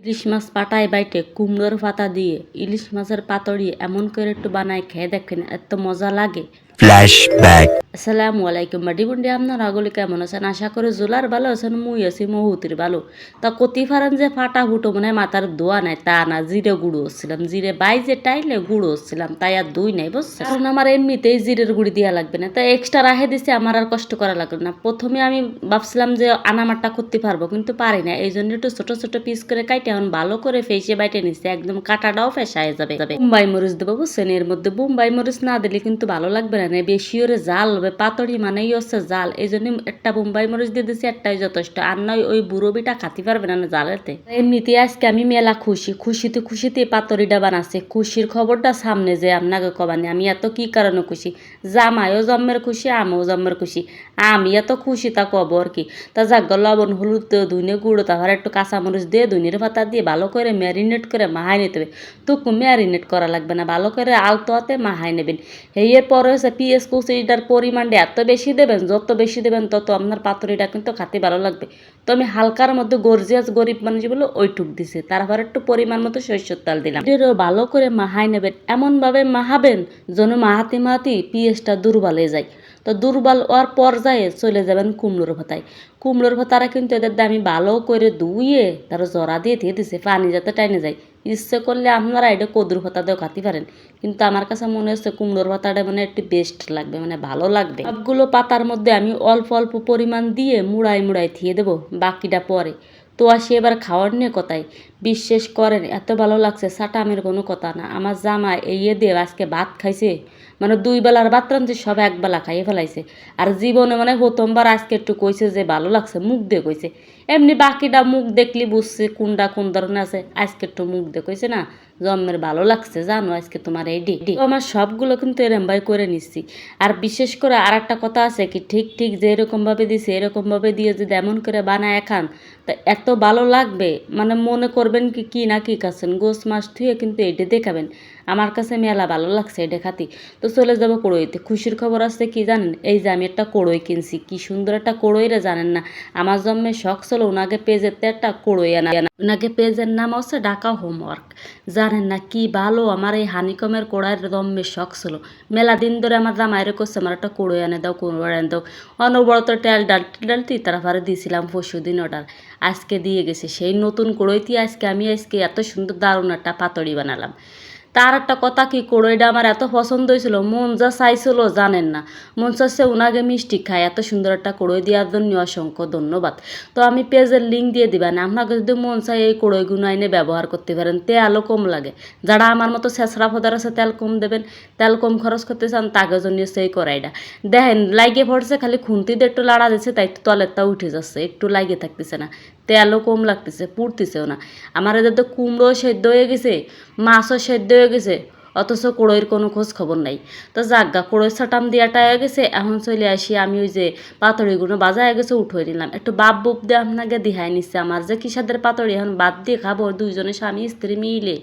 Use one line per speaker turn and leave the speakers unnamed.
ইলিশ মাছ পাটায় বাইটে কুমড়োর পাতা দিয়ে ইলিশ মাছের পাতুরি এমন করে একটু বানায় খেয়ে দেখেন, এত মজা লাগে।
ফ্ল্যাশব্যাক।
আসসালামু আলাইকুম বাডি বন্ডি, আপনারা আগলে কেমন আছেন? আশা করি জোলার ভালো আছেন, মুই আছি মহুতির ভালো। তা কতি ফারান যে ফাটা ফুটো মনে মাথার দোয়া নাই তা না, জিরে গুঁড়ো হচ্ছিলাম, জিরে বাইজে টাইলে গুঁড়ো হচ্ছিলাম, তাই আর দুই নাই বুঝছে। কারণ আমার এমনিতেই জিরের গুঁড়ি দেওয়া লাগবে না, তাই এক্সট্রা রাখে দিছে, আমার আর কষ্ট করা লাগবে না। প্রথমে আমি ভাবছিলাম যে আনামারটা করতে পারবো, কিন্তু পারি না, এই জন্য একটু ছোট ছোট পিস করে কাইটে এখন ভালো করে ফেসে বাইটে নিচ্ছে, একদম কাটাটাও ফেসায় যাবে। বোম্বাই মরিচ দেবো বুঝছেন, এর মধ্যে বোম্বাই মরিচ না দিলে কিন্তু ভালো লাগবে না, বেশি ওরে জাল হবে, পাতড়ি মানেই হচ্ছে জাল, এই জন্য একটা বোম্বাই মরিচ দিয়ে দিচ্ছি, একটাই যথেষ্ট। আর নয় ওই বুড়ো বিটা খাতে পারবে না জালেতে। এমনিতে আজকে আমি মেলা খুশিতে পাতড়িটা বানাচ্ছি। খুশির খবরটা সামনে যে আপনাকে কবানি, আমি এত কি কারণে খুশি, জামাইও জন্মের খুশি, আমিও জন্মের খুশি, আমি এত খুশি তা কব আর কি। তা যাক লবণ হলুদ ধুনে গুঁড়ো, তারপর একটু কাঁচামরিচ দিয়ে ধুনের পাতা দিয়ে ভালো করে ম্যারিনেট করে মাহাই নিতে হবে। তো ম্যারিনেট করা লাগবে না, ভালো করে আলতো হাতে মাহাই নেবেন। এর পরে হচ্ছে পিঁয়াজ কুচিটার পরিমাণটা এত বেশি দেবেন, যত বেশি দেবেন তত আপনার পাতুরিটা কিন্তু খেতে ভালো লাগবে। তো আমি হালকার মধ্যে গর্জিয়াস গরিব মানুষ বলে ওইটুক দিছে, তারপর একটু পরিমাণ মতো সরষের তেল দিলাম। এটারও ভালো করে মাহাই নেবেন, এমনভাবে মাহাবেন যেন মাহাতি পিঁয়াজটা দুর্বল হয়ে যায়। তো দুর্বল হওয়ার পর্যায়ে চলে যাবেন কুমড়োর ভাতায়। কুমড়োর ভাতারা কিন্তু এদের আমি ভালো করে ধুয়ে তারা জরা দিয়ে দিছে, পানি যাতে টাইনে যায়। ইচ্ছে করলে আপনারা এটা কদুর ভাতা দিয়েও খাতে পারেন, কিন্তু আমার কাছে মনে হচ্ছে কুমড়োর পাতাটা মানে একটু বেস্ট লাগবে, মানে ভালো লাগবে। সবগুলো পাতার মধ্যে আমি অল্প অল্প পরিমাণ দিয়ে মুড়াই থিয়ে দেবো, বাকিটা পরে। তো আসি এবার খাওয়ার নিয়ে কথায়, বিশ্বাস করেন এত ভালো লাগছে, সাটামের কোনো কথা না। আমার জামা এই দিয়ে আজকে ভাত খাইছে, মানে 2 বেলার ভাত রাঁধছে, সব 1 বেলা খাইয়ে ফেলাইছে। আর জীবনে মানে প্রথমবার আজকে একটু কইছে যে ভালো লাগছে, মুখ দিয়ে কইছে। এমনি বাকিটা মুখ দেখলি বুঝছে কোনটা কোন ধরনের আছে, আজকে একটু মুখ দিয়ে কইছে না জন্মের ভালো লাগছে, জানো আজকে তোমার এই ডি। আমার সবগুলো কিন্তু এরম ভাই করে নিচ্ছি। আর বিশেষ করে আর একটা কথা আছে কি, ঠিক যে এরকমভাবে দিছে এরকমভাবে দিয়ে যদি এমন করে বানায় খান, তা এত ভালো লাগবে, মানে মনে করবেন কি না কি খাচ্ছেন, গোস মাছ ধুয়ে কিন্তু এইটা দেখাবেন। আমার কাছে মেলা ভালো লাগছে এটা খাতি। তো চলে যাবো কড়ইতে। খুশির খবর আছে কি জানেন, এই যে আমি একটা কড়ই কিনছি, কি সুন্দর একটা কড়ই রে জানেন না। আমার জন্মে শখ ছিল ওনাকে পেজেতে একটা কড়ই আনা, ওনাকে পেজের নাম হচ্ছে ঢাকা হোমওয়ার্ক। জানেন না কি ভালো, আমার এই হানিকমের কড়াইয়ের জন্মে শখ ছিল। মেলা দিন ধরে আমার জামাইরে করছে আমার একটা কড়ই এনে দাও, কড়ই এনে দাও, অনবরত ডালতি তারপরে দিয়েছিলাম পরশু দিন অর্ডার, আজকে দিয়ে গেছে সেই নতুন কড়ইতে। আমি এত সুন্দর দারুণ একটা পাতুরি বানালাম। তার একটা কথা কি, কড়ইটা আমার এত পছন্দ হয়েছিল, মন যা চাইছিল জানেন না, মন চাচ্ছে ওনাকে মিষ্টি খায়। এত সুন্দর একটা কড়ই দেওয়ার জন্য অসংখ্য ধন্যবাদ। তো আমি পেজের লিঙ্ক দিয়ে দিবেন, আপনাকে যদি মন চাই এই কড়ইগুলো এনে ব্যবহার করতে পারেন, তেলও কম লাগে। যারা আমার মতো ছেঁচড়া ফদার আছে তেল কম দেবেন, তেল কম খরচ করতে চান তাকে জন্য সেই কড়াইটা দেখেন লাগিয়ে পড়ছে, খালি খুন্তি দিয়ে একটু লাড়া দিচ্ছে তাই তো তলেরটা উঠে যাচ্ছে, একটু লাগিয়ে থাকতেছে না, তেলও কম লাগতেছে, পুড়তেছেও না। আমার এদের তো কুমড়ো সেদ্ধ হয়ে গেছে, মাছও সেদ্ধ হয়ে গেছে, অথচ কড়ইয়ের কোনো খোঁজ খবর নাই। তো জাগা কড়ই ছাটাম দিয়াটা হয়ে গেছে, এখন চলে আসি আমি ওই যে পাতুরিগুলো বাজা হয়ে গেছে উঠে নিলাম, একটু বাপ বুপ দিয়ে আপনাকে দিহাই নিচ্ছে। আমার যে কিসাদের পাতুরি এখন বাদ দিয়ে খাবো দুইজনে স্বামী স্ত্রী মিলে।